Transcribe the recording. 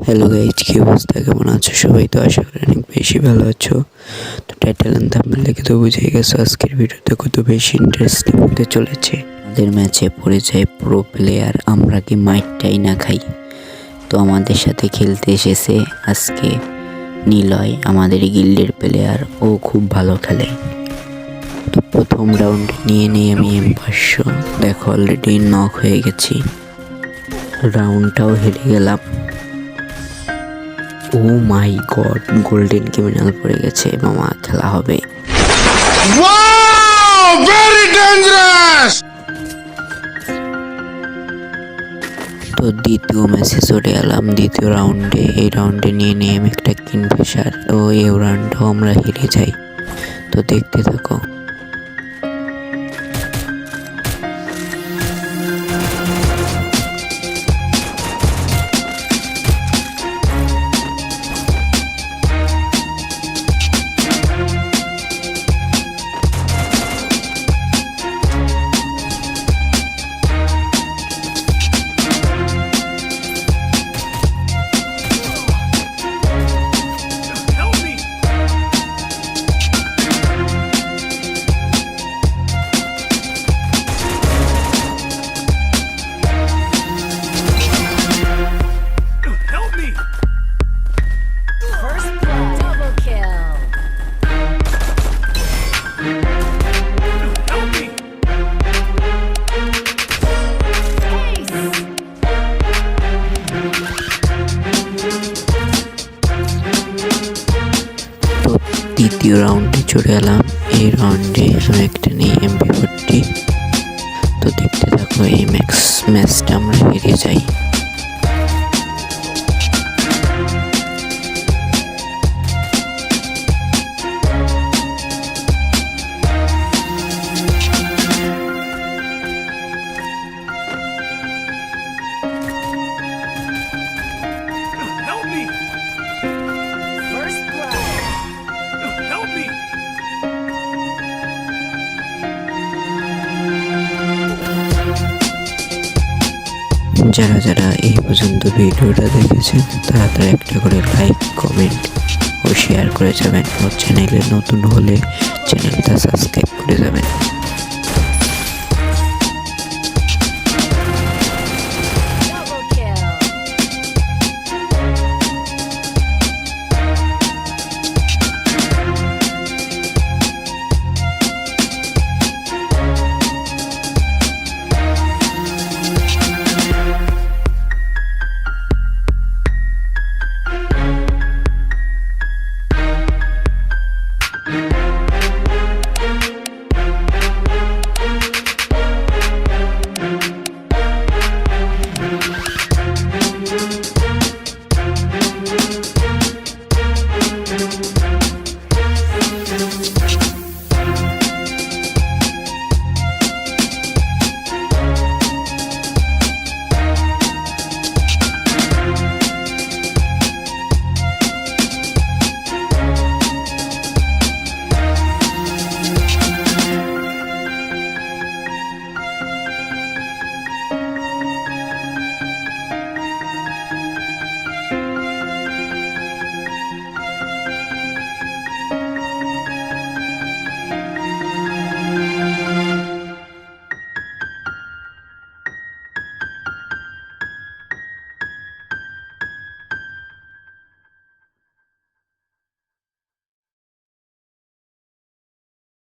Hello guys, কি অবস্থা, কেমন আছো সবাই? তো আশা করি অনেক বেশি ভালো আছো। তো টাইটেল এন্ড থাম্বনেল দেখে তো বুঝেই গেছো আজকের ভিডিওতে কত বেশি ইন্টারেস্টিং হতে চলেছে। আমাদের ম্যাচে পড়ে যায় প্রো প্লেয়ার, আমরা কি মাইকটাই না খাই। তো আমাদের সাথে খেলতে এসেছে আজকে নিলয়, আমাদের গিল্ডের প্লেয়ার। ও খুব ভালো খেলে। তো প্রথম রাউন্ড নিয়ে আমি M500, দেখো অলরেডি নক হয়ে গেছি, রাউন্ডটাও হেরে গেলাম। ও মাই গড, গোল্ডেন ক্রিমিনাল পড়ে গেছে, মামা খেলা হবে। তো দ্বিতীয় ম্যাচে চলে এলাম, দ্বিতীয় রাউন্ডে। এই রাউন্ডে নিয়ে আমি একটা কিংফিশার। তো এই রাউন্ডটাও আমরা হেরে যাই। তো দেখতে থাকো। দ্বিতীয় রাউন্ডে চলে এলাম। এই রাউন্ডে আমি একটা নিই MP40। তো দেখতে থাকো, এই ম্যাচটা আমরা হেরে যাই। যারা যারা এই পর্যন্ত ভিডিওটা দেখেছেন তারা একটা করে লাইক, কমেন্ট ও শেয়ার করে যাবেন। ও চ্যানেলে নতুন হলে চ্যানেলটা সাবস্ক্রাইব করে যাবেন।